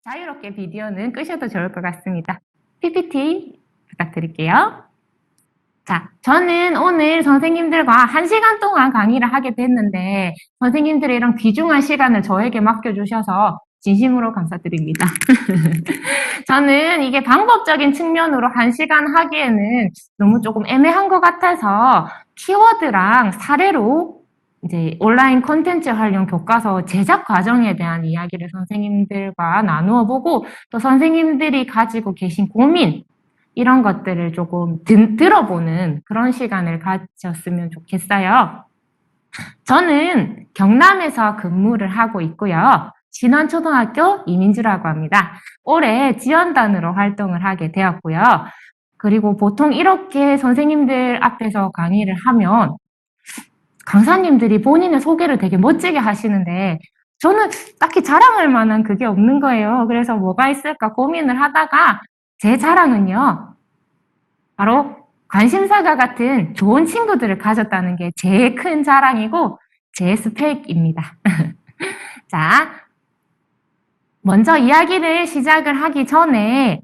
자유롭게 비디오는 끄셔도 좋을 것 같습니다. PPT 부탁드릴게요. 자, 저는 오늘 선생님들과 1시간 동안 강의를 하게 됐는데 선생님들의 이런 귀중한 시간을 저에게 맡겨주셔서 진심으로 감사드립니다. 저는 이게 방법적인 측면으로 1시간 하기에는 너무 조금 애매한 것 같아서 키워드랑 사례로 이제 온라인 콘텐츠 활용 교과서 제작 과정에 대한 이야기를 선생님들과 나누어 보고 또 선생님들이 가지고 계신 고민 이런 것들을 조금 들어보는 그런 시간을 가졌으면 좋겠어요. 저는 경남에서 근무를 하고 있고요. 진원초등학교 이민주라고 합니다. 올해 지원단으로 활동을 하게 되었고요. 그리고 보통 이렇게 선생님들 앞에서 강의를 하면 강사님들이 본인의 소개를 되게 멋지게 하시는데 저는 딱히 자랑할 만한 그게 없는 거예요. 그래서 뭐가 있을까 고민을 하다가 제 자랑은요. 바로 관심사가 같은 좋은 친구들을 가졌다는 게 제일 큰 자랑이고 제 스펙입니다. 자, 먼저 이야기를 시작을 하기 전에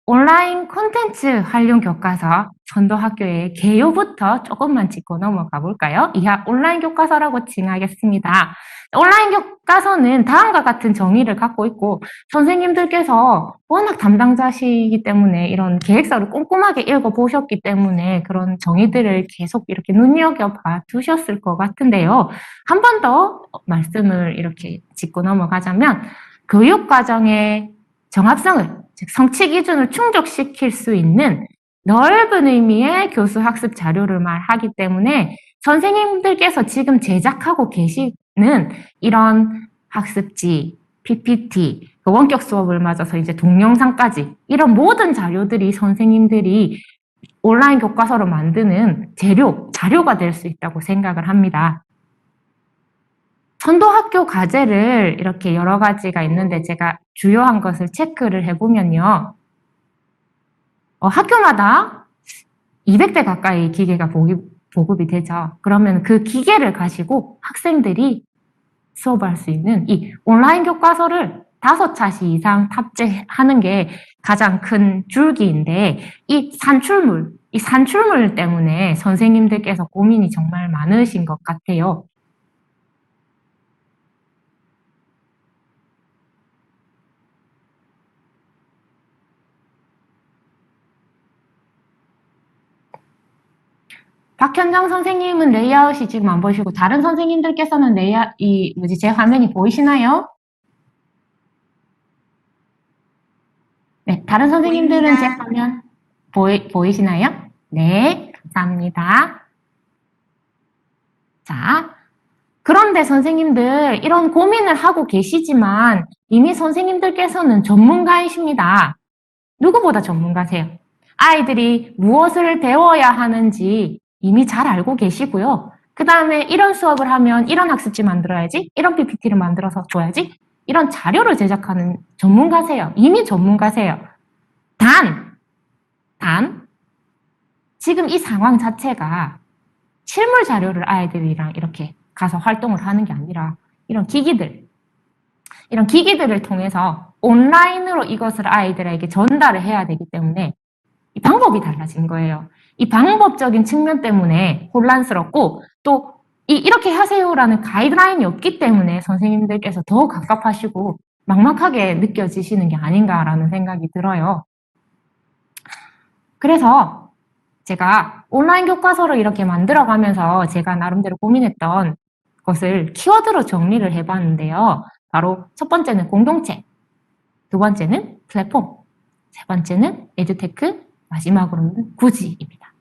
온라인 콘텐츠 활용 교과서 전도학교의 개요부터 조금만 짚고 넘어가 볼까요? 이하 온라인 교과서라고 칭하겠습니다. 온라인 교과서는 다음과 같은 정의를 갖고 있고 선생님들께서 워낙 담당자시기 때문에 이런 계획서를 꼼꼼하게 읽어보셨기 때문에 그런 정의들을 계속 이렇게 눈여겨봐 두셨을 것 같은데요. 한 번 더 말씀을 이렇게 짚고 넘어가자면 교육과정의 정합성을 즉 성취 기준을 충족시킬 수 있는 넓은 의미의 교수 학습 자료를 말하기 때문에 선생님들께서 지금 제작하고 계시는 이런 학습지, PPT, 원격 수업을 맞아서 이제 동영상까지 이런 모든 자료들이 선생님들이 온라인 교과서로 만드는 자료가 될 수 있다고 생각을 합니다. 선도학교 과제를 이렇게 여러 가지가 있는데 제가 주요한 것을 체크를 해보면요. 학교마다 200대 가까이 기계가 보급이 되죠. 그러면 그 기계를 가지고 학생들이 수업할 수 있는 이 온라인 교과서를 5차시 이상 탑재하는 게 가장 큰 줄기인데 이 산출물 때문에 선생님들께서 고민이 정말 많으신 것 같아요. 박현정 선생님은 레이아웃이 지금 안 보이시고 다른 선생님들께서는 제 화면이 보이시나요? 네, 다른 선생님들은 제 화면 보이시나요? 네, 감사합니다. 자, 그런데 선생님들 이런 고민을 하고 계시지만 이미 선생님들께서는 전문가이십니다. 누구보다 전문가세요. 아이들이 무엇을 배워야 하는지 이미 잘 알고 계시고요. 그 다음에 이런 수업을 하면 이런 학습지 만들어야지, 이런 PPT를 만들어서 줘야지, 이런 자료를 제작하는 전문가세요. 이미 전문가세요. 단, 지금 이 상황 자체가 실물 자료를 아이들이랑 이렇게 가서 활동을 하는 게 아니라 이런 기기들을 통해서 온라인으로 이것을 아이들에게 전달을 해야 되기 때문에 이 방법이 달라진 거예요. 이 방법적인 측면 때문에 혼란스럽고 또 이렇게 하세요라는 가이드라인이 없기 때문에 선생님들께서 더 갑갑하시고 막막하게 느껴지시는 게 아닌가라는 생각이 들어요. 그래서 제가 온라인 교과서를 이렇게 만들어가면서 제가 나름대로 고민했던 것을 키워드로 정리를 해봤는데요. 바로 첫 번째는 공동체, 두 번째는 플랫폼, 세 번째는 에듀테크, 마지막으로는 굳이입니다.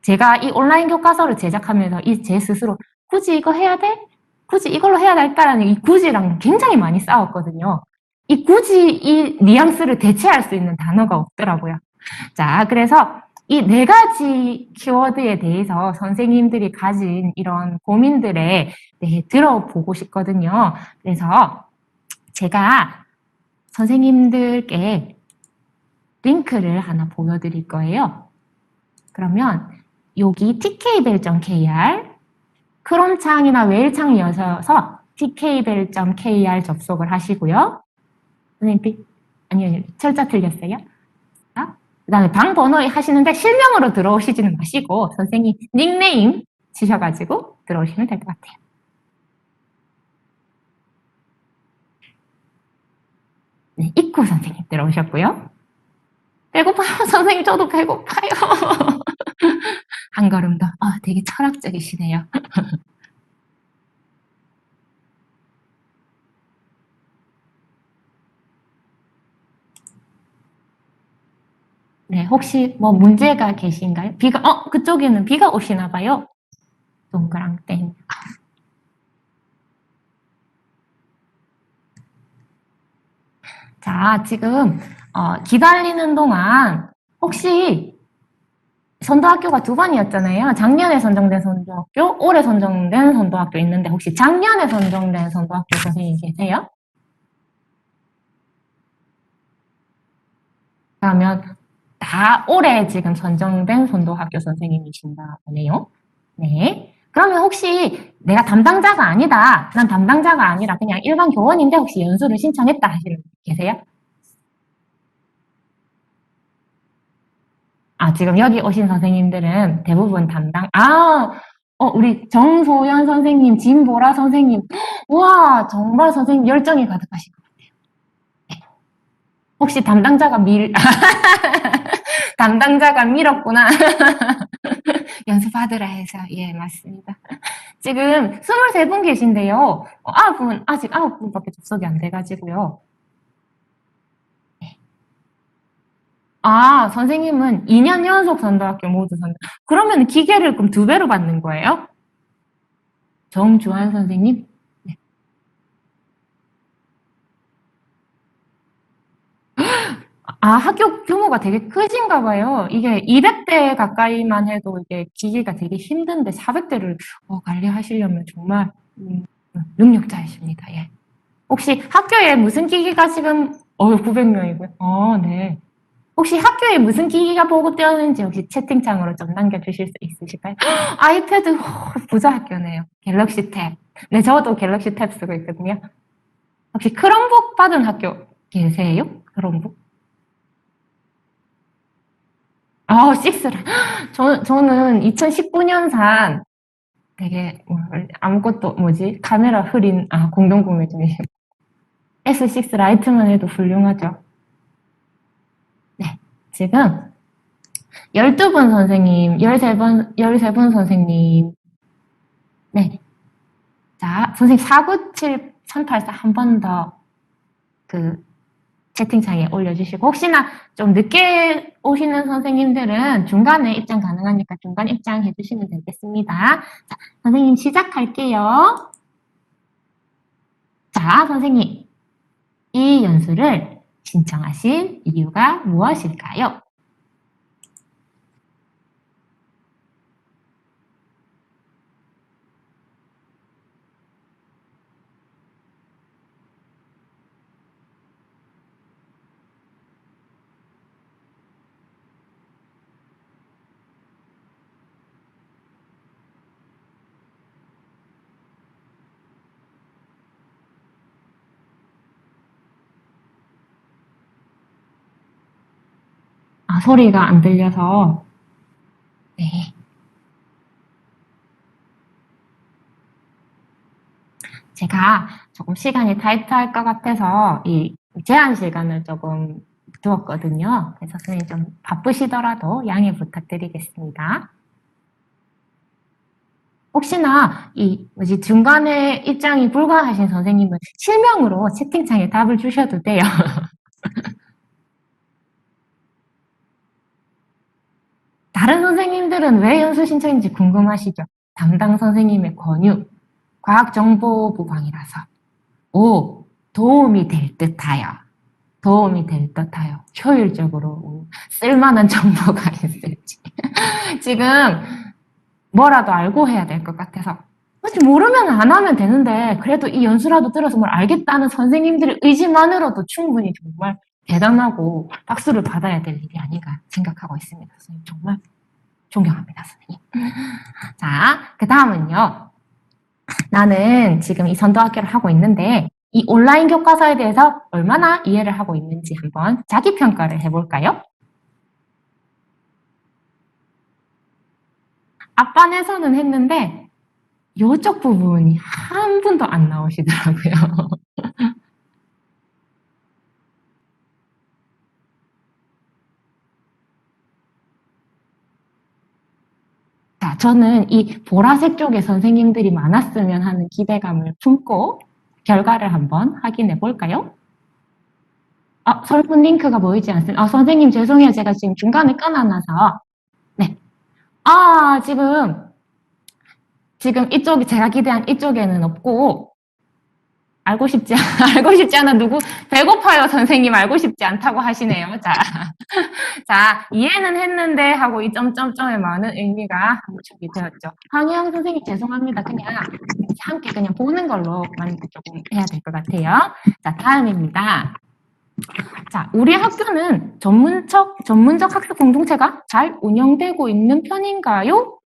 제가 이 온라인 교과서를 제작하면서 제 스스로 굳이 이거 해야 돼? 굳이 이걸로 해야 될까라는 이 굳이랑 굉장히 많이 싸웠거든요. 이 굳이 이 뉘앙스를 대체할 수 있는 단어가 없더라고요. 자, 그래서 이 4가지 키워드에 대해서 선생님들이 가진 이런 고민들에 대해 들어보고 싶거든요. 그래서 제가 선생님들께 링크를 하나 보여드릴 거예요. 그러면 여기 tkbell.kr 크롬창이나 웨일창이 여셔서 tkbell.kr 접속을 하시고요. 선생님 아니요, 철자 틀렸어요. 그 다음에 방 번호 하시는데 실명으로 들어오시지는 마시고 선생님 닉네임 치셔가지고 들어오시면 될 것 같아요. 네, 이쿠 선생님 들어오셨고요. 배고파요, 선생님. 저도 배고파요. 한 걸음 더. 되게 철학적이시네요. 네, 혹시 뭐 문제가 계신가요? 그쪽에는 비가 오시나 봐요. 동그랑땡. 자, 지금 기다리는 동안 혹시 선도학교가 두 번이었잖아요. 작년에 선정된 선도학교, 올해 선정된 선도학교 있는데 혹시 작년에 선정된 선도학교 선생님 계세요? 그러면 다 올해 지금 선정된 선도학교 선생님이신가 보네요. 네. 그러면 혹시 내가 담당자가 아니다. 난 담당자가 아니라 그냥 일반 교원인데 혹시 연수를 신청했다 하시는 분 계세요? 지금 여기 오신 선생님들은 대부분 우리 정소연 선생님, 진보라 선생님. 우와, 정말 선생님 열정이 가득하신 것 같아요. 네. 혹시 담당자가 밀었구나. 연습하더라 해서, 예, 맞습니다. 지금 23분 계신데요. 아직 9분밖에 접속이 안 돼가지고요. 선생님은 2년 연속 선도학교 모두 그러면 기계를 그럼 2배로 받는 거예요? 정주환 선생님? 네. 학교 규모가 되게 크신가 봐요. 이게 200대 가까이만 해도 이게 기계가 되게 힘든데 400대를 관리하시려면 정말 능력자이십니다. 예. 혹시 학교에 무슨 기기가 지금 900명이고요. 네. 혹시 학교에 무슨 기기가 보급되었는지 혹시 채팅창으로 좀 남겨주실 수 있으실까요? 아이패드 부자 학교네요. 갤럭시 탭. 네, 저도 갤럭시 탭 쓰고 있거든요. 혹시 크롬북 받은 학교 계세요? 크롬북? 6를. 저는 2019년산 되게 아무것도 카메라 흐린 공동구매 중이에요. S6 라이트만 해도 훌륭하죠. 네, 지금 12분 선생님, 13분 선생님. 네. 자, 선생님 497 384 한 번 더 채팅창에 올려주시고 혹시나 좀 늦게 오시는 선생님들은 중간에 입장 가능하니까 중간 입장 해주시면 되겠습니다. 자, 선생님 시작할게요. 자, 선생님. 이 연수를 신청하신 이유가 무엇일까요? 소리가 안 들려서. 네. 제가 조금 시간이 타이트할 것 같아서 이 제한 시간을 조금 두었거든요. 그래서 선생님 좀 바쁘시더라도 양해 부탁드리겠습니다. 혹시나 중간에 입장이 불가하신 선생님은 실명으로 채팅창에 답을 주셔도 돼요. 다른 선생님들은 왜 연수 신청인지 궁금하시죠? 담당 선생님의 권유, 과학정보부방이라서. 도움이 될 듯하여. 효율적으로 쓸만한 정보가 있을지. 지금 뭐라도 알고 해야 될 것 같아서. 모르면 안 하면 되는데 그래도 이 연수라도 들어서 뭘 알겠다는 선생님들의 의지만으로도 충분히 정말 대단하고 박수를 받아야 될 일이 아닌가 생각하고 있습니다. 선생님 정말 존경합니다, 선생님. 자, 그 다음은요. 나는 지금 이 선도학교를 하고 있는데 이 온라인 교과서에 대해서 얼마나 이해를 하고 있는지 한번 자기평가를 해볼까요? 앞반에서는 했는데 요쪽 부분이 한 분도 안 나오시더라고요. 자, 저는 이 보라색 쪽에 선생님들이 많았으면 하는 기대감을 품고 결과를 한번 확인해 볼까요? 설문 링크가 보이지 않습니다. 선생님 죄송해요. 제가 지금 중간에 끊어놔서. 네. 지금 이쪽이 제가 기대한 이쪽에는 없고 알고 싶지 알고 싶지 않아 누구 배고파요 선생님 알고 싶지 않다고 하시네요. 자, 자 이해는 했는데 하고 이 점점점에 많은 의미가 저기 되었죠. 황희영 선생님 죄송합니다. 그냥 함께 그냥 보는 걸로만 조금 해야 될 것 같아요. 자 다음입니다. 자 우리 학교는 전문적 학습 공동체가 잘 운영되고 있는 편인가요?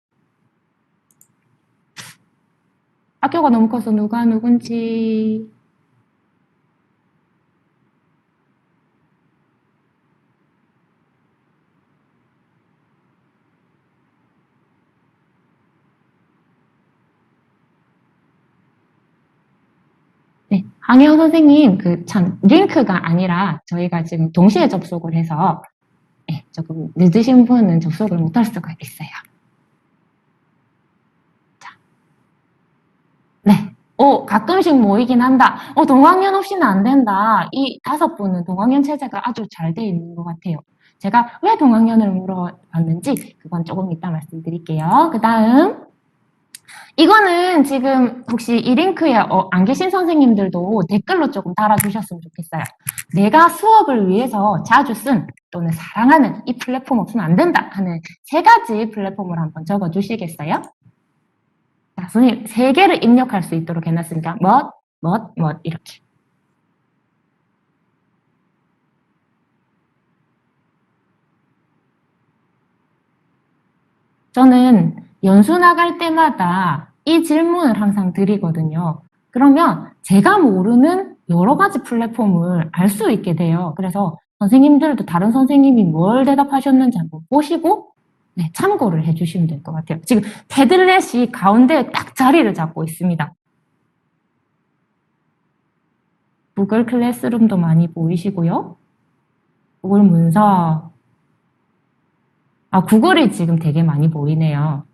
학교가 너무 커서 누가 누군지 네, 황혜영 선생님 참 링크가 아니라 저희가 지금 동시에 접속을 해서 네, 조금 늦으신 분은 접속을 못할 수가 있어요. 자, 네. 가끔씩 모이긴 한다. 동학년 없이는 안 된다. 이 5분은 동학년 체제가 아주 잘 돼 있는 것 같아요. 제가 왜 동학년을 물어봤는지 그건 조금 이따 말씀드릴게요. 그 다음 이거는 지금 혹시 이 링크에 안 계신 선생님들도 댓글로 조금 달아주셨으면 좋겠어요. 내가 수업을 위해서 자주 쓴 또는 사랑하는 이 플랫폼 없으면 안 된다 하는 3가지 플랫폼을 한번 적어주시겠어요? 자, 선생님 3개를 입력할 수 있도록 해놨으니까 이렇게. 저는 연수 나갈 때마다 이 질문을 항상 드리거든요. 그러면 제가 모르는 여러 가지 플랫폼을 알 수 있게 돼요. 그래서 선생님들도 다른 선생님이 뭘 대답하셨는지 한번 보시고 네, 참고를 해주시면 될 것 같아요. 지금 패들렛이 가운데에 딱 자리를 잡고 있습니다. 구글 클래스룸도 많이 보이시고요. 구글 문서. 구글이 지금 되게 많이 보이네요.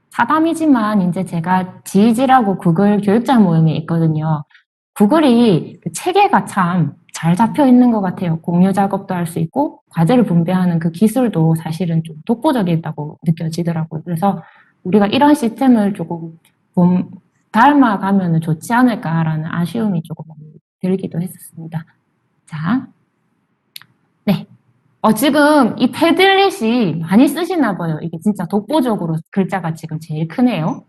사담이지만 이제 제가 지지라고 구글 교육자 모임에 있거든요. 구글이 그 체계가 참 잘 잡혀 있는 것 같아요. 공유 작업도 할 수 있고 과제를 분배하는 그 기술도 사실은 좀 독보적이다고 느껴지더라고요. 그래서 우리가 이런 시스템을 조금 닮아가면 좋지 않을까라는 아쉬움이 조금 들기도 했었습니다. 자, 네. 지금 이 패들릿이 많이 쓰시나 봐요. 이게 진짜 독보적으로 글자가 지금 제일 크네요.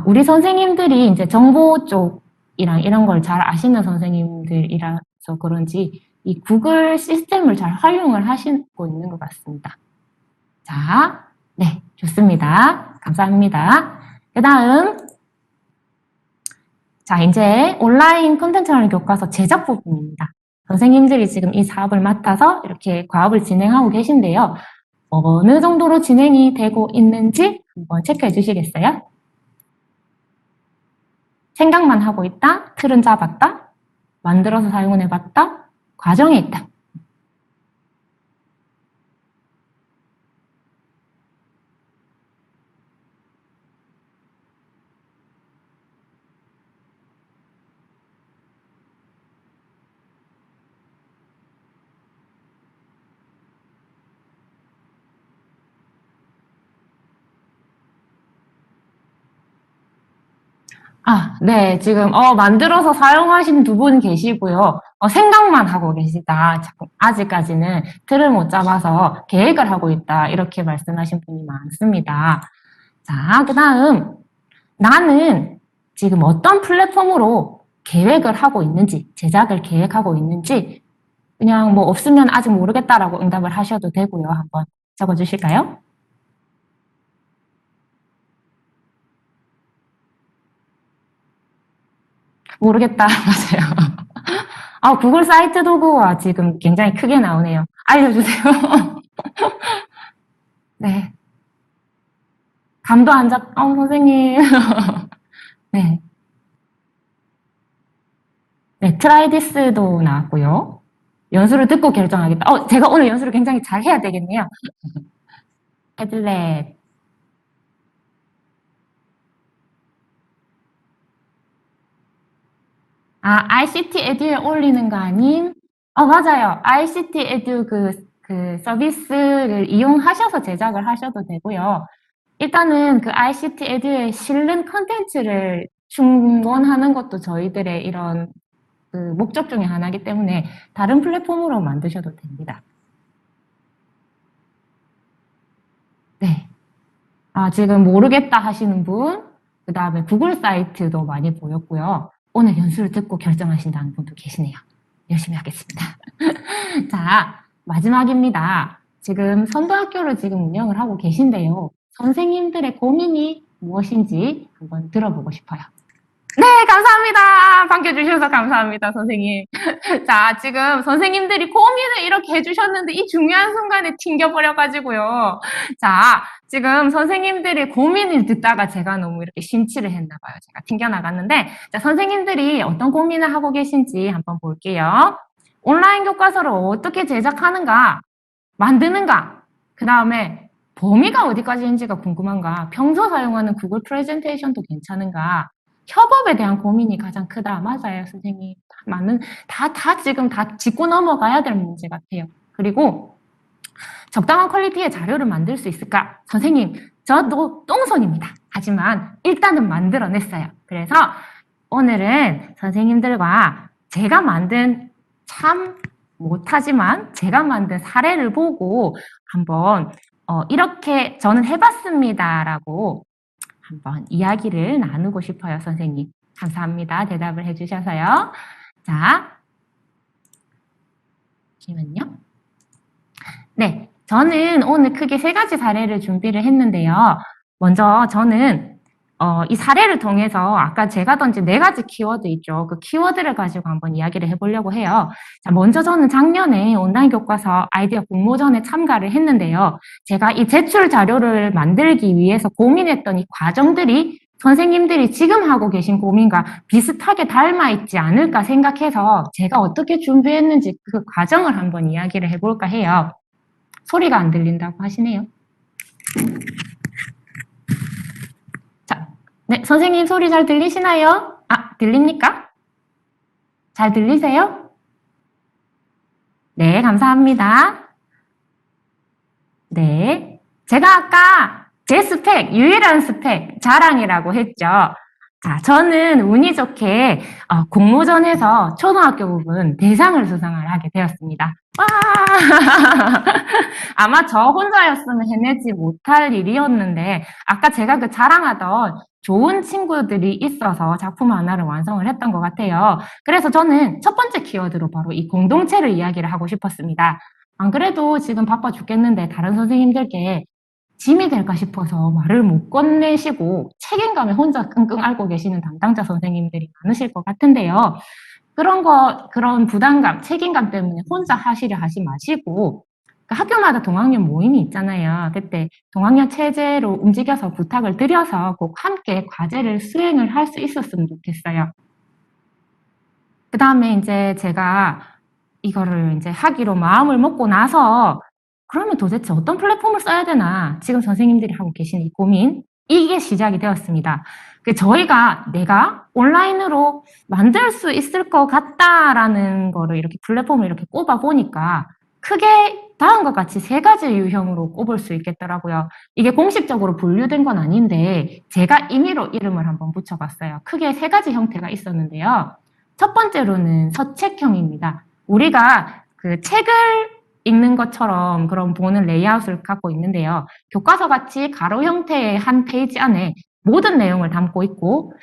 우리 선생님들이 이제 정보 쪽이랑 이런 걸 잘 아시는 선생님들이라서 그런지 이 구글 시스템을 잘 활용을 하시고 있는 것 같습니다. 자, 네, 좋습니다. 감사합니다. 그 다음, 자, 이제 온라인 콘텐츠라는 교과서 제작 부분입니다. 선생님들이 지금 이 사업을 맡아서 이렇게 과업을 진행하고 계신데요. 어느 정도로 진행이 되고 있는지 한번 체크해 주시겠어요? 생각만 하고 있다, 틀은 잡았다, 만들어서 사용을 해봤다, 과정에 있다. 네. 지금, 만들어서 사용하신 2분 계시고요. 생각만 하고 계시다. 아직까지는 틀을 못 잡아서 계획을 하고 있다. 이렇게 말씀하신 분이 많습니다. 자, 그 다음, 나는 지금 어떤 플랫폼으로 계획을 하고 있는지, 제작을 계획하고 있는지, 그냥 뭐 없으면 아직 모르겠다라고 응답을 하셔도 되고요. 한번 적어주실까요? 모르겠다. 맞아요. 구글 사이트 도구가 지금 굉장히 크게 나오네요. 알려주세요. 네. 감도 안 선생님. 네. 네, 트라이디스도 나왔고요. 연수를 듣고 결정하겠다. 제가 오늘 연수를 굉장히 잘 해야 되겠네요. 헤들렛. ICT 에듀에 올리는 거 아님? 맞아요. ICT 에듀 그 서비스를 이용하셔서 제작을 하셔도 되고요. 일단은 그 ICT 에듀에 실는 컨텐츠를 충원하는 것도 저희들의 이런 그 목적 중에 하나이기 때문에 다른 플랫폼으로 만드셔도 됩니다. 네. 지금 모르겠다 하시는 분, 그 다음에 구글 사이트도 많이 보였고요. 오늘 연수를 듣고 결정하신다는 분도 계시네요. 열심히 하겠습니다. 자, 마지막입니다. 지금 선도학교를 지금 운영을 하고 계신데요. 선생님들의 고민이 무엇인지 한번 들어보고 싶어요. 네, 감사합니다. 반겨주셔서 감사합니다, 선생님. 자, 지금 선생님들이 고민을 이렇게 해주셨는데 이 중요한 순간에 튕겨버려가지고요. 자, 지금 선생님들이 고민을 듣다가 제가 너무 이렇게 심취를 했나봐요. 제가 튕겨나갔는데, 자, 선생님들이 어떤 고민을 하고 계신지 한번 볼게요. 온라인 교과서를 어떻게 제작하는가, 만드는가, 그 다음에 범위가 어디까지인지가 궁금한가, 평소 사용하는 구글 프레젠테이션도 괜찮은가, 협업에 대한 고민이 가장 크다. 맞아요, 선생님. 지금 다 짚고 넘어가야 될 문제 같아요. 그리고 적당한 퀄리티의 자료를 만들 수 있을까? 선생님, 저도 똥손입니다. 하지만 일단은 만들어냈어요. 그래서 오늘은 선생님들과 제가 만든 참 못하지만 제가 만든 사례를 보고 한번 이렇게 저는 해봤습니다라고 한번 이야기를 나누고 싶어요, 선생님. 감사합니다. 대답을 해주셔서요. 자, 잠시만요. 네, 저는 오늘 크게 3가지 사례를 준비를 했는데요. 먼저 저는 이 사례를 통해서 아까 제가 던진 4가지 키워드 있죠. 그 키워드를 가지고 한번 이야기를 해보려고 해요. 자, 먼저 저는 작년에 온라인 교과서 아이디어 공모전에 참가를 했는데요. 제가 이 제출 자료를 만들기 위해서 고민했던 이 과정들이 선생님들이 지금 하고 계신 고민과 비슷하게 닮아있지 않을까 생각해서 제가 어떻게 준비했는지 그 과정을 한번 이야기를 해볼까 해요. 소리가 안 들린다고 하시네요. 자, 네, 선생님 소리 잘 들리시나요? 들립니까? 잘 들리세요? 네, 감사합니다. 네, 제가 아까 제 스펙, 유일한 스펙 자랑이라고 했죠. 자, 저는 운이 좋게 공모전에서 초등학교 부분 대상을 수상을 하게 되었습니다. 와! 아마 저 혼자였으면 해내지 못할 일이었는데 아까 제가 그 자랑하던 좋은 친구들이 있어서 작품 하나를 완성을 했던 것 같아요. 그래서 저는 첫 번째 키워드로 바로 이 공동체를 이야기를 하고 싶었습니다. 안 그래도 지금 바빠 죽겠는데 다른 선생님들께 짐이 될까 싶어서 말을 못 건네시고 책임감에 혼자 끙끙 앓고 계시는 담당자 선생님들이 많으실 것 같은데요. 그런 부담감, 책임감 때문에 혼자 하시려 하지 마시고, 학교마다 동학년 모임이 있잖아요. 그때 동학년 체제로 움직여서 부탁을 드려서 꼭 함께 과제를 수행을 할 수 있었으면 좋겠어요. 그 다음에 이제 제가 이거를 이제 하기로 마음을 먹고 나서 그러면 도대체 어떤 플랫폼을 써야 되나 지금 선생님들이 하고 계신 이 고민 이게 시작이 되었습니다. 내가 온라인으로 만들 수 있을 것 같다라는 거를 이렇게 플랫폼을 이렇게 꼽아 보니까 크게 다음과 같이 3가지 유형으로 꼽을 수 있겠더라고요. 이게 공식적으로 분류된 건 아닌데 제가 임의로 이름을 한번 붙여봤어요. 크게 3가지 형태가 있었는데요. 첫 번째로는 서책형입니다. 우리가 그 책을 읽는 것처럼 그런 보는 레이아웃을 갖고 있는데요. 교과서 같이 가로 형태의 한 페이지 안에 모든 내용을 담고 있고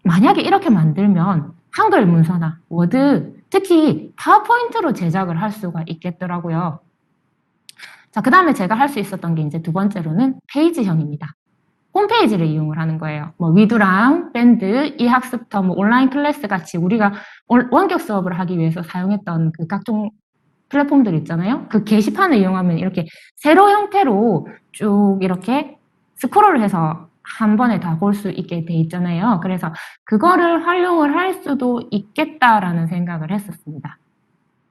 만약에 이렇게 만들면 한글 문서나 워드, 특히 파워포인트로 제작을 할 수가 있겠더라고요. 자, 그 다음에 제가 할 수 있었던 게 이제 두 번째로는 페이지형입니다. 홈페이지를 이용을 하는 거예요. 뭐 위두랑, 밴드, 이학습터, 뭐 온라인 클래스 같이 우리가 원격 수업을 하기 위해서 사용했던 그 각종 플랫폼들 있잖아요. 그 게시판을 이용하면 이렇게 세로 형태로 쭉 이렇게 스크롤을 해서 한 번에 다 볼 수 있게 돼 있잖아요. 그래서 그거를 활용을 할 수도 있겠다라는 생각을 했었습니다.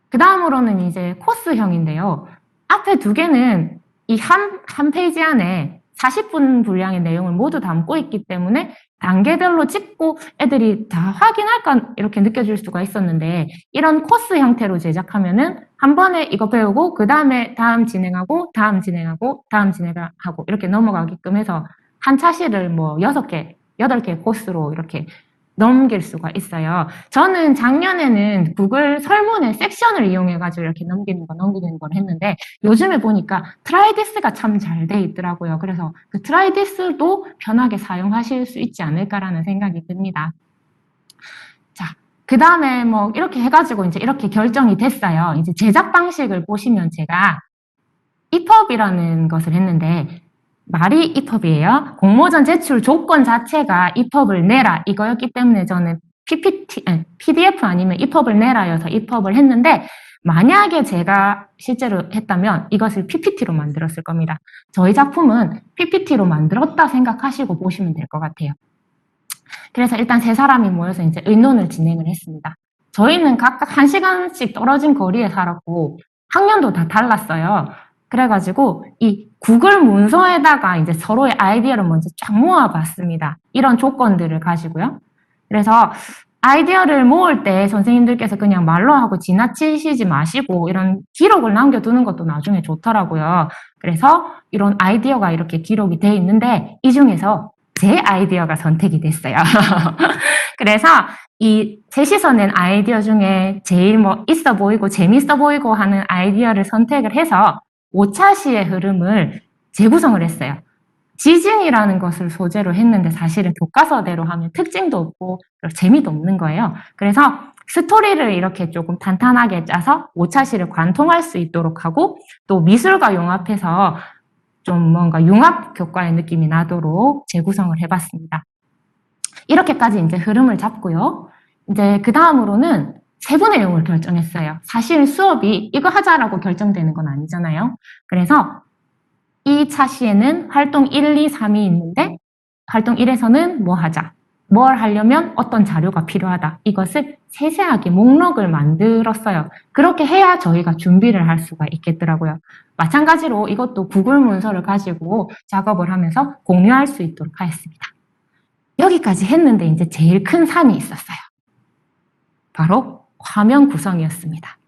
그 다음으로는 이제 코스형인데요. 앞에 두 개는 이 한 페이지 안에 40분 분량의 내용을 모두 담고 있기 때문에 단계별로 찍고 애들이 다 확인할까 이렇게 느껴질 수가 있었는데 이런 코스 형태로 제작하면은 한 번에 이거 배우고 그 다음에 다음 진행하고 다음 진행하고 다음 진행하고 이렇게 넘어가게끔 해서 한 차시를 뭐 6개, 8개 코스로 이렇게 넘길 수가 있어요. 저는 작년에는 구글 설문의 섹션을 이용해가지고 이렇게 넘기는 걸 했는데 요즘에 보니까 트라이디스가 참 잘 돼 있더라고요. 그래서 그 트라이디스도 편하게 사용하실 수 있지 않을까라는 생각이 듭니다. 자, 그 다음에 뭐 이렇게 해가지고 이제 이렇게 결정이 됐어요. 이제 제작 방식을 보시면 제가 EPUB이라는 것을 했는데 말이 EPUB이에요. 공모전 제출 조건 자체가 EPUB을 내라 이거였기 때문에 저는 PDF 아니면 EPUB을 내라여서 EPUB을 했는데 만약에 제가 실제로 했다면 이것을 PPT로 만들었을 겁니다. 저희 작품은 PPT로 만들었다 생각하시고 보시면 될 것 같아요. 그래서 일단 세 사람이 모여서 이제 의논을 진행을 했습니다. 저희는 각각 1시간씩 떨어진 거리에 살았고 학년도 다 달랐어요. 그래가지고 이 구글 문서에다가 이제 서로의 아이디어를 먼저 쫙 모아봤습니다. 이런 조건들을 가지고요. 그래서 아이디어를 모을 때 선생님들께서 그냥 말로 하고 지나치시지 마시고 이런 기록을 남겨두는 것도 나중에 좋더라고요. 그래서 이런 아이디어가 이렇게 기록이 돼 있는데 이 중에서 제 아이디어가 선택이 됐어요. 그래서 이 셋이서 낸 아이디어 중에 제일 뭐 있어 보이고 재밌어 보이고 하는 아이디어를 선택을 해서 5차 시의 흐름을 재구성을 했어요. 지진이라는 것을 소재로 했는데 사실은 교과서대로 하면 특징도 없고 재미도 없는 거예요. 그래서 스토리를 이렇게 조금 탄탄하게 짜서 5차 시를 관통할 수 있도록 하고 또 미술과 융합해서 좀 뭔가 융합 교과의 느낌이 나도록 재구성을 해봤습니다. 이렇게까지 이제 흐름을 잡고요. 이제 그 다음으로는 세부 내용을 결정했어요. 사실 수업이 이거 하자라고 결정되는 건 아니잖아요. 그래서 이 차시에는 활동 1, 2, 3이 있는데 활동 1에서는 뭐 하자. 뭘 하려면 어떤 자료가 필요하다. 이것을 세세하게 목록을 만들었어요. 그렇게 해야 저희가 준비를 할 수가 있겠더라고요. 마찬가지로 이것도 구글 문서를 가지고 작업을 하면서 공유할 수 있도록 하였습니다. 여기까지 했는데 이제 제일 큰 산이 있었어요. 바로 화면 구성이었습니다.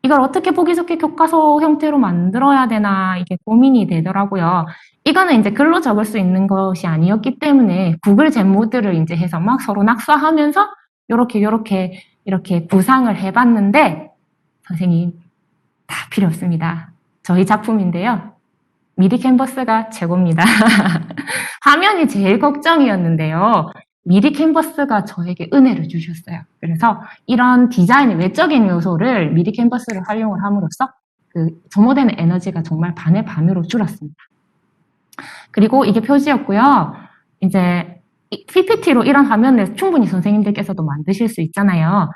이걸 어떻게 보기 좋게 교과서 형태로 만들어야 되나 이게 고민이 되더라고요. 이거는 이제 글로 적을 수 있는 것이 아니었기 때문에 구글 젠모드를 이제 해서 막 서로 낙서하면서 이렇게 구상을 해봤는데 선생님 다 필요 없습니다. 저희 작품인데요. 미디 캔버스가 최고입니다. 화면이 제일 걱정이었는데요. 미디 캔버스가 저에게 은혜를 주셨어요. 그래서 이런 디자인의 외적인 요소를 미디 캔버스를 활용을 함으로써 그 소모되는 에너지가 정말 반의 반으로 줄었습니다. 그리고 이게 표지였고요. 이제 PPT로 이런 화면을 충분히 선생님들께서도 만드실 수 있잖아요.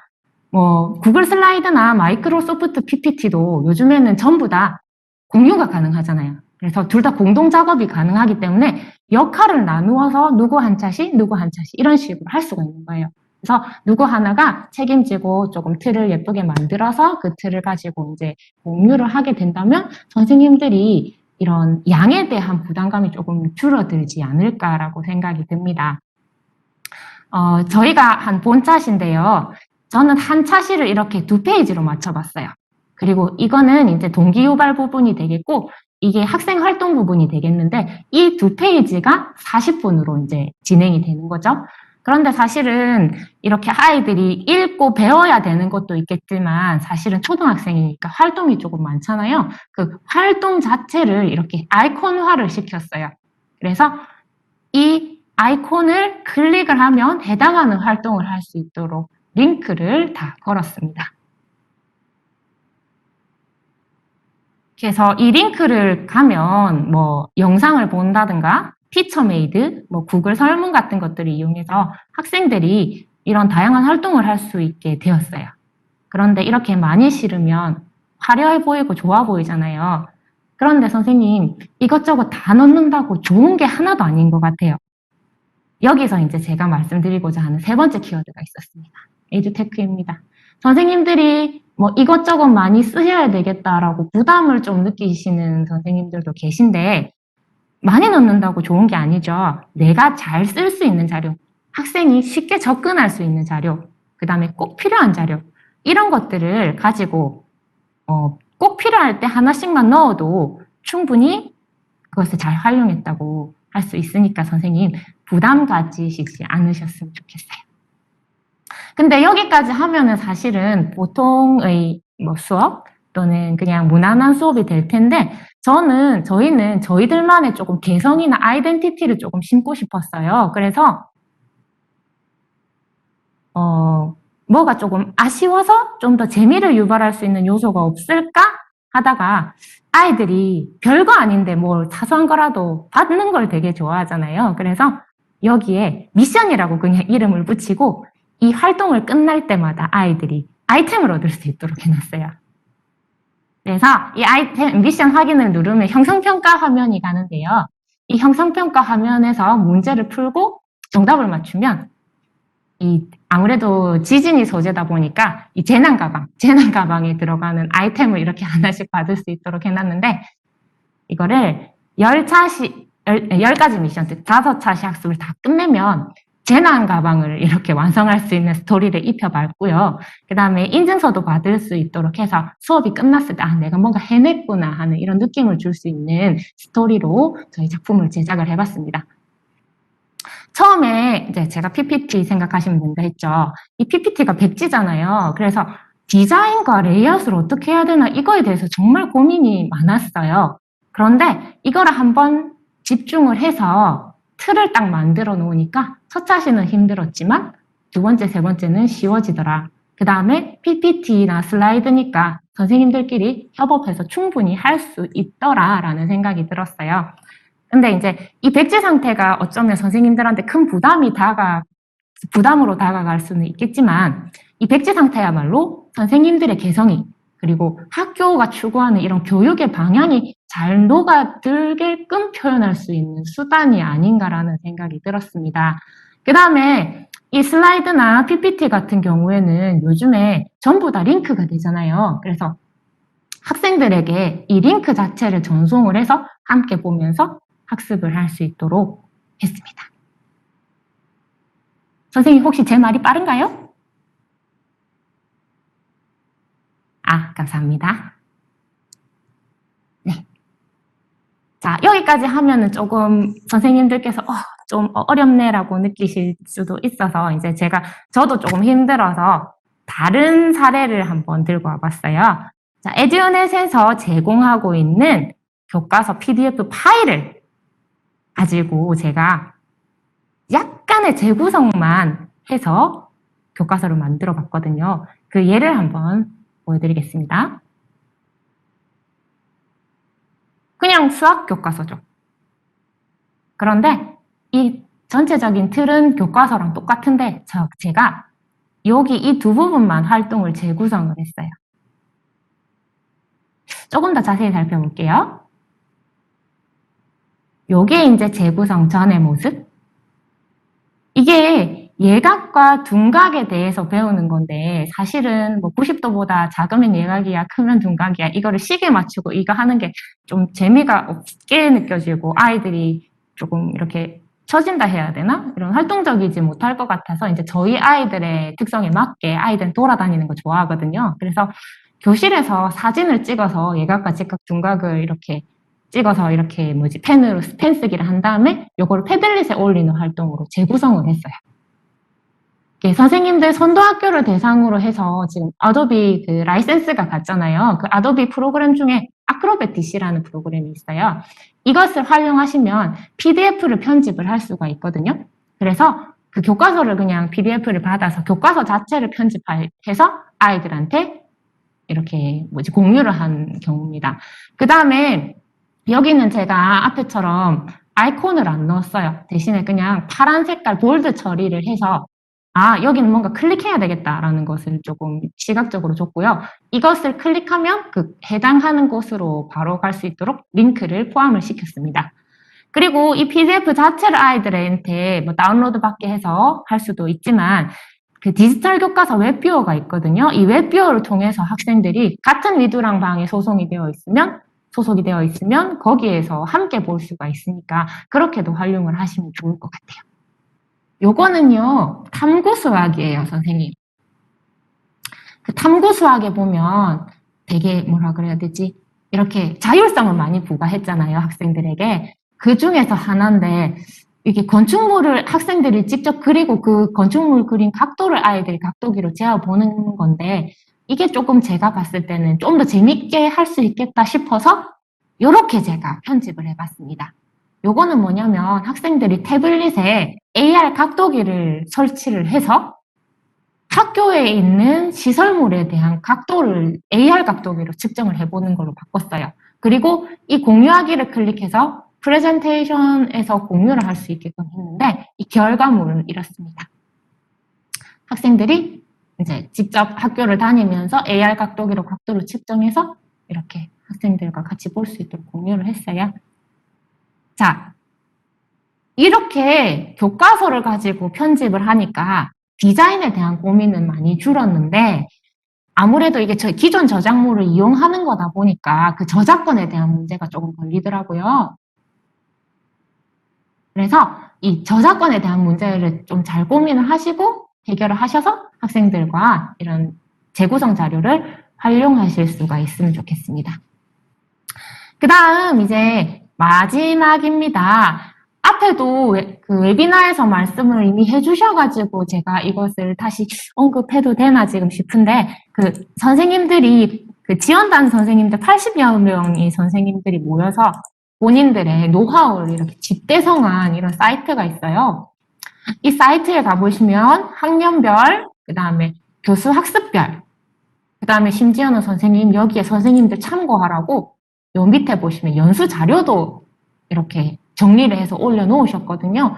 뭐 구글 슬라이드나 마이크로소프트 PPT도 요즘에는 전부 다 공유가 가능하잖아요. 그래서 둘 다 공동 작업이 가능하기 때문에 역할을 나누어서 누구 한 차씩, 누구 한 차씩 이런 식으로 할 수가 있는 거예요. 그래서 누구 하나가 책임지고 조금 틀을 예쁘게 만들어서 그 틀을 가지고 이제 공유를 하게 된다면 선생님들이 이런 양에 대한 부담감이 조금 줄어들지 않을까라고 생각이 듭니다. 저희가 한 본차시인데요. 저는 한 차시를 이렇게 2페이지로 맞춰봤어요. 그리고 이거는 이제 동기유발 부분이 되겠고 이게 학생 활동 부분이 되겠는데 이 2페이지가 40분으로 이제 진행이 되는 거죠. 그런데 사실은 이렇게 아이들이 읽고 배워야 되는 것도 있겠지만 사실은 초등학생이니까 활동이 조금 많잖아요. 그 활동 자체를 이렇게 아이콘화를 시켰어요. 그래서 이 아이콘을 클릭을 하면 해당하는 활동을 할 수 있도록 링크를 다 걸었습니다. 그래서 이 링크를 가면 뭐 영상을 본다든가 티처메이드, 뭐 구글 설문 같은 것들을 이용해서 학생들이 이런 다양한 활동을 할 수 있게 되었어요. 그런데 이렇게 많이 실으면 화려해 보이고 좋아 보이잖아요. 그런데 선생님, 이것저것 다 넣는다고 좋은 게 하나도 아닌 것 같아요. 여기서 이제 제가 말씀드리고자 하는 세 번째 키워드가 있었습니다. 에듀테크입니다. 선생님들이 뭐 이것저것 많이 쓰셔야 되겠다라고 부담을 좀 느끼시는 선생님들도 계신데, 많이 넣는다고 좋은 게 아니죠. 내가 잘 쓸 수 있는 자료, 학생이 쉽게 접근할 수 있는 자료, 그 다음에 꼭 필요한 자료, 이런 것들을 가지고 꼭 필요할 때 하나씩만 넣어도 충분히 그것을 잘 활용했다고 할 수 있으니까 선생님 부담 가지시지 않으셨으면 좋겠어요. 근데 여기까지 하면은 사실은 보통의 뭐 수업 또는 그냥 무난한 수업이 될 텐데 저희는 저희들만의 조금 개성이나 아이덴티티를 조금 심고 싶었어요. 그래서 뭐가 조금 아쉬워서 좀 더 재미를 유발할 수 있는 요소가 없을까 하다가 아이들이 별거 아닌데 뭐 사소한 거라도 받는 걸 되게 좋아하잖아요. 그래서 여기에 미션이라고 그냥 이름을 붙이고 이 활동을 끝날 때마다 아이들이 아이템을 얻을 수 있도록 해놨어요. 그래서 이 아이템 미션 확인을 누르면 형성평가 화면이 가는데요. 이 형성평가 화면에서 문제를 풀고 정답을 맞추면 아무래도 지진이 소재다 보니까 이 재난 가방에 들어가는 아이템을 이렇게 하나씩 받을 수 있도록 해놨는데 이거를 10가지 미션, 즉 5차시 학습을 다 끝내면 재난 가방을 이렇게 완성할 수 있는 스토리를 입혀봤고요. 그 다음에 인증서도 받을 수 있도록 해서 수업이 끝났을 때 내가 뭔가 해냈구나 하는 이런 느낌을 줄 수 있는 스토리로 저희 작품을 제작을 해봤습니다. 처음에 이제 제가 PPT 생각하시면 된다 했죠. 이 PPT가 백지잖아요. 그래서 디자인과 레이아웃을 어떻게 해야 되나 이거에 대해서 정말 고민이 많았어요. 그런데 이거를 한번 집중을 해서 틀을 딱 만들어 놓으니까 첫 차시는 힘들었지만 두 번째, 세 번째는 쉬워지더라. 그 다음에 PPT나 슬라이드니까 선생님들끼리 협업해서 충분히 할 수 있더라라는 생각이 들었어요. 근데 이제 이 백지 상태가 어쩌면 선생님들한테 큰 부담으로 다가갈 수는 있겠지만 이 백지 상태야말로 선생님들의 개성이 그리고 학교가 추구하는 이런 교육의 방향이 잘 녹아들게끔 표현할 수 있는 수단이 아닌가라는 생각이 들었습니다. 그 다음에 이 슬라이드나 PPT 같은 경우에는 요즘에 전부 다 링크가 되잖아요. 그래서 학생들에게 이 링크 자체를 전송을 해서 함께 보면서 학습을 할 수 있도록 했습니다. 선생님 혹시 제 말이 빠른가요? 감사합니다. 네. 자, 여기까지 하면은 조금 선생님들께서 좀 어렵네라고 느끼실 수도 있어서 이제 저도 조금 힘들어서 다른 사례를 한번 들고 와봤어요. 자, 에듀넷에서 제공하고 있는 교과서 PDF 파일을 가지고 제가 약간의 재구성만 해서 교과서를 만들어 봤거든요. 그 예를 한번 보여드리겠습니다. 그냥 수학 교과서죠. 그런데 이 전체적인 틀은 교과서랑 똑같은데 제가 여기 이 두 부분만 활동을 재구성을 했어요. 조금 더 자세히 살펴볼게요. 요게 이제 재구성 전의 모습. 이게 예각과 둔각에 대해서 배우는 건데 사실은 뭐 90도보다 작으면 예각이야, 크면 둔각이야 이거를 시계 맞추고 이거 하는 게 좀 재미가 없게 느껴지고 아이들이 조금 이렇게 처진다 해야 되나? 이런 활동적이지 못할 것 같아서 이제 저희 아이들의 특성에 맞게 아이들은 돌아다니는 거 좋아하거든요. 그래서 교실에서 사진을 찍어서 예각과 직각, 둔각을 이렇게 찍어서 이렇게 펜으로 펜 쓰기를 한 다음에 요거를 패들릿에 올리는 활동으로 재구성을 했어요. 선생님들 선도학교를 대상으로 해서 지금 아도비 그 라이센스가 갔잖아요. 그 아도비 프로그램 중에 아크로벳 DC라는 프로그램이 있어요. 이것을 활용하시면 PDF를 편집을 할 수가 있거든요. 그래서 그 교과서를 그냥 PDF를 받아서 교과서 자체를 편집해서 아이들한테 이렇게 공유를 한 경우입니다. 그 다음에 여기는 제가 앞에처럼 아이콘을 안 넣었어요. 대신에 그냥 파란 색깔 볼드 처리를 해서 여기는 뭔가 클릭해야 되겠다라는 것을 조금 시각적으로 줬고요. 이것을 클릭하면 그 해당하는 곳으로 바로 갈 수 있도록 링크를 포함을 시켰습니다. 그리고 이 PDF 자체를 아이들한테 뭐 다운로드 받게 해서 할 수도 있지만 그 디지털 교과서 웹뷰어가 있거든요. 이 웹뷰어를 통해서 학생들이 같은 리두랑 방에 소속이 되어 있으면 거기에서 함께 볼 수가 있으니까 그렇게도 활용을 하시면 좋을 것 같아요. 요거는요, 탐구 수학이에요, 선생님. 그 탐구 수학에 보면 되게 뭐라 그래야 되지? 이렇게 자율성을 많이 부과했잖아요, 학생들에게. 그 중에서 하나인데, 이게 건축물을 학생들이 직접 그리고 그 건축물 그린 각도를 아이들이 각도기로 재어보는 건데, 이게 조금 제가 봤을 때는 좀 더 재밌게 할 수 있겠다 싶어서, 요렇게 제가 편집을 해봤습니다. 요거는 뭐냐면 학생들이 태블릿에 AR 각도기를 설치를 해서 학교에 있는 시설물에 대한 각도를 AR 각도기로 측정을 해보는 걸로 바꿨어요. 그리고 이 공유하기를 클릭해서 프레젠테이션에서 공유를 할 수 있게끔 했는데 이 결과물은 이렇습니다. 학생들이 이제 직접 학교를 다니면서 AR 각도기로 각도를 측정해서 이렇게 학생들과 같이 볼 수 있도록 공유를 했어요. 자, 이렇게 교과서를 가지고 편집을 하니까 디자인에 대한 고민은 많이 줄었는데 아무래도 이게 기존 저작물을 이용하는 거다 보니까 그 저작권에 대한 문제가 조금 걸리더라고요. 그래서 이 저작권에 대한 문제를 좀 잘 고민을 하시고 해결을 하셔서 학생들과 이런 재구성 자료를 활용하실 수가 있으면 좋겠습니다. 그 다음 이제 마지막입니다. 앞에도 그 웨비나에서 말씀을 이미 해주셔가지고 제가 이것을 다시 언급해도 되나 지금 싶은데 그 선생님들이 그 지원단 선생님들 80여 명의 선생님들이 모여서 본인들의 노하우를 이렇게 집대성한 이런 사이트가 있어요. 이 사이트에 가보시면 학년별, 그 다음에 교수 학습별, 그 다음에 심지어는 선생님 여기에 선생님들 참고하라고 요 밑에 보시면 연수 자료도 이렇게 정리를 해서 올려놓으셨거든요.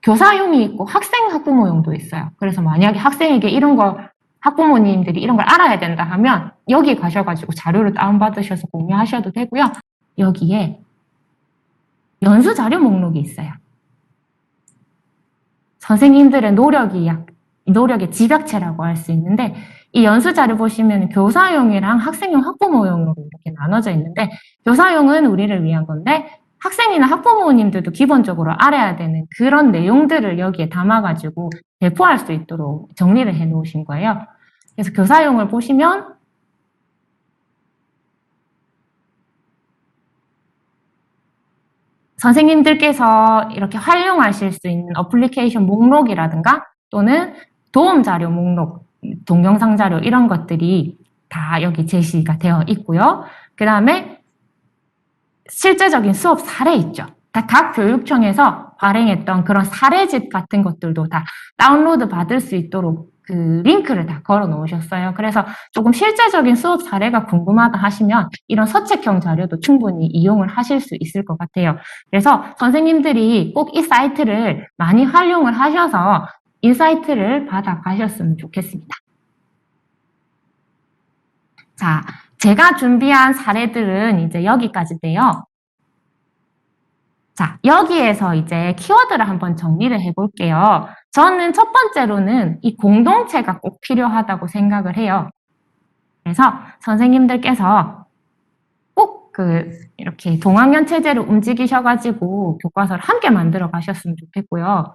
교사용이 있고 학생 학부모용도 있어요. 그래서 만약에 학생에게 이런 걸 학부모님들이 이런 걸 알아야 된다 하면 여기 가셔가지고 자료를 다운받으셔서 공유하셔도 되고요. 여기에 연수 자료 목록이 있어요. 선생님들의 노력의 집약체라고 할 수 있는데 이 연수 자료 보시면 교사용이랑 학생용, 학부모용으로 이렇게 나눠져 있는데 교사용은 우리를 위한 건데 학생이나 학부모님들도 기본적으로 알아야 되는 그런 내용들을 여기에 담아가지고 배포할 수 있도록 정리를 해 놓으신 거예요. 그래서 교사용을 보시면 선생님들께서 이렇게 활용하실 수 있는 어플리케이션 목록이라든가 또는 도움 자료 목록, 동영상 자료 이런 것들이 다 여기 제시가 되어 있고요. 그 다음에 실제적인 수업 사례 있죠. 각 교육청에서 발행했던 그런 사례집 같은 것들도 다 다운로드 받을 수 있도록 그 링크를 다 걸어 놓으셨어요. 그래서 조금 실제적인 수업 사례가 궁금하다 하시면 이런 서책형 자료도 충분히 이용을 하실 수 있을 것 같아요. 그래서 선생님들이 꼭 이 사이트를 많이 활용을 하셔서 인사이트를 받아 가셨으면 좋겠습니다. 자, 제가 준비한 사례들은 이제 여기까지인데요. 자, 여기에서 이제 키워드를 한번 정리를 해볼게요. 저는 첫 번째로는 이 공동체가 꼭 필요하다고 생각을 해요. 그래서 선생님들께서 꼭 이렇게 동학년 체제로 움직이셔가지고 교과서를 함께 만들어 가셨으면 좋겠고요.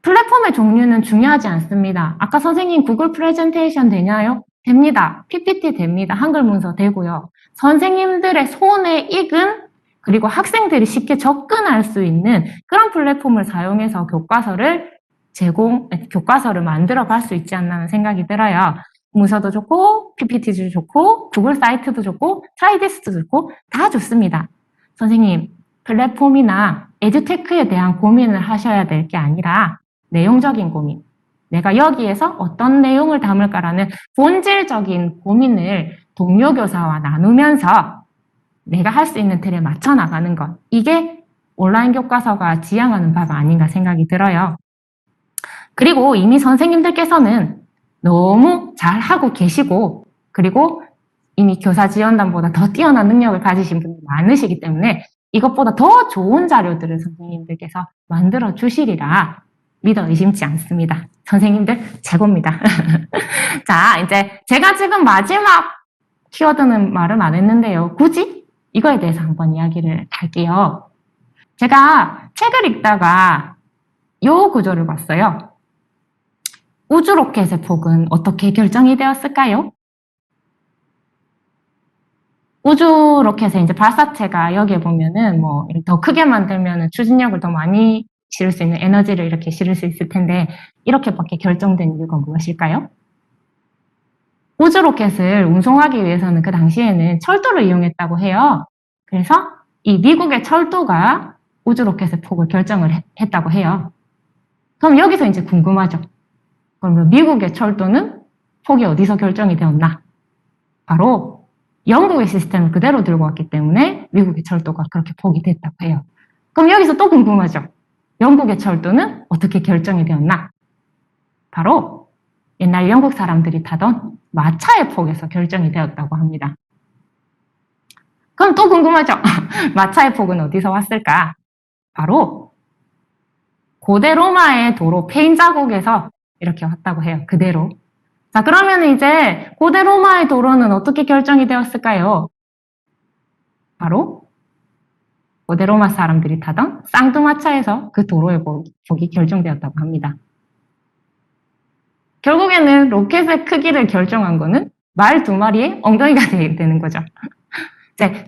플랫폼의 종류는 중요하지 않습니다. 아까 선생님 구글 프레젠테이션 되냐요? 됩니다. PPT 됩니다. 한글 문서 되고요. 선생님들의 손에 익은 그리고 학생들이 쉽게 접근할 수 있는 그런 플랫폼을 사용해서 교과서를 만들어 갈 수 있지 않나 하는 생각이 들어요. 문서도 좋고, PPT도 좋고, 구글 사이트도 좋고, 트라이디스도 좋고, 다 좋습니다. 선생님, 플랫폼이나 에듀테크에 대한 고민을 하셔야 될 게 아니라 내용적인 고민. 내가 여기에서 어떤 내용을 담을까라는 본질적인 고민을 동료 교사와 나누면서 내가 할 수 있는 틀에 맞춰 나가는 것. 이게 온라인 교과서가 지향하는 바가 아닌가 생각이 들어요. 그리고 이미 선생님들께서는 너무 잘하고 계시고, 그리고 이미 교사지원단보다 더 뛰어난 능력을 가지신 분이 많으시기 때문에 이것보다 더 좋은 자료들을 선생님들께서 만들어 주시리라 믿어 의심치 않습니다. 선생님들 최고입니다. 자, 이제 제가 지금 마지막 키워드는 말은 안 했는데요. 굳이 이거에 대해서 한번 이야기를 할게요. 제가 책을 읽다가 이 구조를 봤어요. 우주 로켓의 폭은 어떻게 결정이 되었을까요? 우주 로켓의 이제 발사체가 여기에 보면은 뭐 더 크게 만들면은 추진력을 더 많이 실을 수 있는 에너지를 이렇게 실을 수 있을 텐데 이렇게밖에 결정된 이유가 무엇일까요? 우주 로켓을 운송하기 위해서는 그 당시에는 철도를 이용했다고 해요. 그래서 이 미국의 철도가 우주 로켓의 폭을 결정을 했다고 해요. 그럼 여기서 이제 궁금하죠. 그러면 미국의 철도는 폭이 어디서 결정이 되었나? 바로 영국의 시스템을 그대로 들고 왔기 때문에 미국의 철도가 그렇게 폭이 됐다고 해요. 그럼 여기서 또 궁금하죠. 영국의 철도는 어떻게 결정이 되었나? 바로 옛날 영국 사람들이 타던 마차의 폭에서 결정이 되었다고 합니다. 그럼 또 궁금하죠. 마차의 폭은 어디서 왔을까? 바로 고대 로마의 도로 페인 자국에서 이렇게 왔다고 해요. 그대로. 자, 그러면 이제 고대 로마의 도로는 어떻게 결정이 되었을까요? 바로 고대 로마 사람들이 타던 쌍두마차에서 그 도로의 폭이 결정되었다고 합니다. 결국에는 로켓의 크기를 결정한 거는 말 두 마리의 엉덩이가 되는 거죠.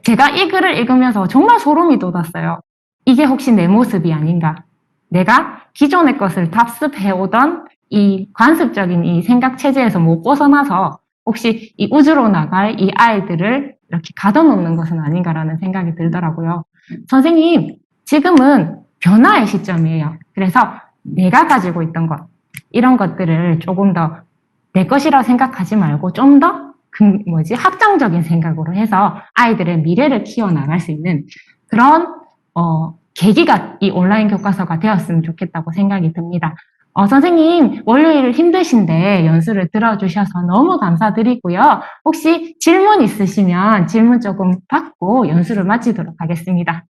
제가 이 글을 읽으면서 정말 소름이 돋았어요. 이게 혹시 내 모습이 아닌가? 내가 기존의 것을 답습해오던 이 관습적인 이 생각 체제에서 못 벗어나서 혹시 이 우주로 나갈 이 아이들을 이렇게 가둬놓는 것은 아닌가라는 생각이 들더라고요. 선생님, 지금은 변화의 시점이에요. 그래서 내가 가지고 있던 것, 이런 것들을 조금 더 내 것이라고 생각하지 말고 좀 더 확장적인 생각으로 해서 아이들의 미래를 키워나갈 수 있는 그런 계기가 이 온라인 교과서가 되었으면 좋겠다고 생각이 듭니다. 선생님, 월요일 힘드신데 연수를 들어주셔서 너무 감사드리고요. 혹시 질문 있으시면 질문 조금 받고 연수를 마치도록 하겠습니다.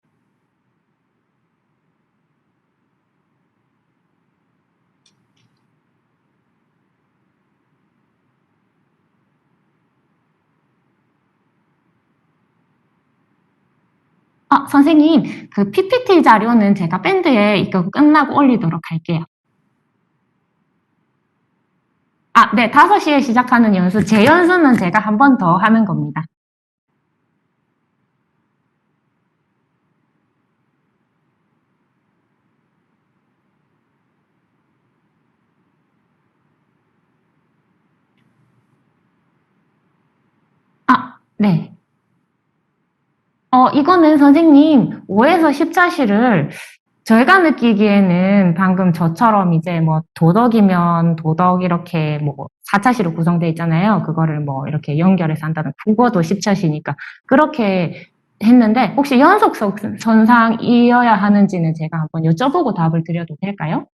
선생님, 그 PPT 자료는 제가 밴드에 이거 끝나고 올리도록 할게요. 네, 5시에 시작하는 연수, 제 연수는 제가 한 번 더 하는 겁니다. 네. 이거는 선생님, 5에서 10차시를 저희가 느끼기에는 방금 저처럼 이제 뭐 도덕이면 도덕 이렇게 뭐 4차시로 구성되어 있잖아요. 그거를 뭐 이렇게 연결해서 한다는 국어도 10차시니까 그렇게 했는데 혹시 연속선상이어야 하는지는 제가 한번 여쭤보고 답을 드려도 될까요?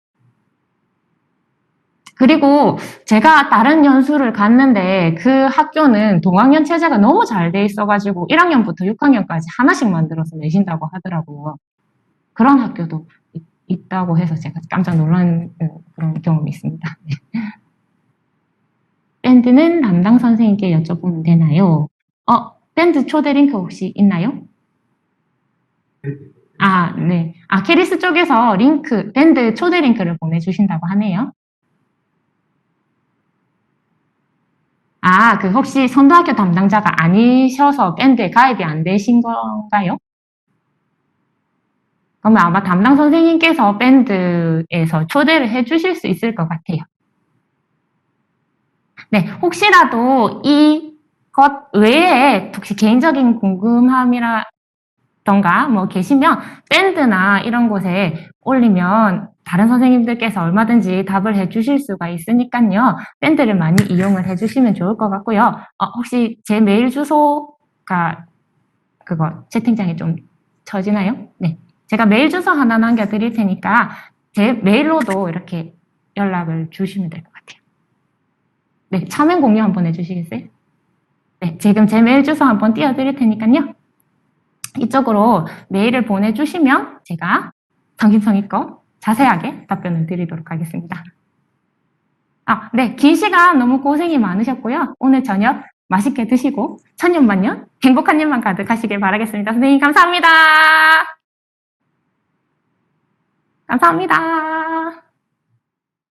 그리고 제가 다른 연수를 갔는데 그 학교는 동학년 체제가 너무 잘 돼 있어가지고 1학년부터 6학년까지 하나씩 만들어서 내신다고 하더라고요. 그런 학교도 있다고 해서 제가 깜짝 놀란 그런 경험이 있습니다. 네. 밴드는 담당 선생님께 여쭤보면 되나요? 밴드 초대 링크 혹시 있나요? 네. 캐리스 쪽에서 링크, 밴드 초대 링크를 보내주신다고 하네요. 그 혹시 선도학교 담당자가 아니셔서 밴드에 가입이 안 되신 건가요? 그러면 아마 담당 선생님께서 밴드에서 초대를 해주실 수 있을 것 같아요. 네, 혹시라도 이것 외에 혹시 개인적인 궁금함이라던가 뭐 계시면 밴드나 이런 곳에 올리면 다른 선생님들께서 얼마든지 답을 해주실 수가 있으니까요. 밴드를 많이 이용을 해주시면 좋을 것 같고요. 혹시 제 메일 주소가 그거 채팅창에 좀 쳐지나요? 네. 제가 메일 주소 하나 남겨드릴 테니까 제 메일로도 이렇게 연락을 주시면 될 것 같아요. 네, 화면 공유 한번 해주시겠어요? 네, 지금 제 메일 주소 한번 띄워드릴 테니까요. 이쪽으로 메일을 보내주시면 제가 성심성의껏 자세하게 답변을 드리도록 하겠습니다. 네, 긴 시간 너무 고생이 많으셨고요. 오늘 저녁 맛있게 드시고 천년만년 행복한 일만 가득하시길 바라겠습니다. 선생님 감사합니다. 감사합니다.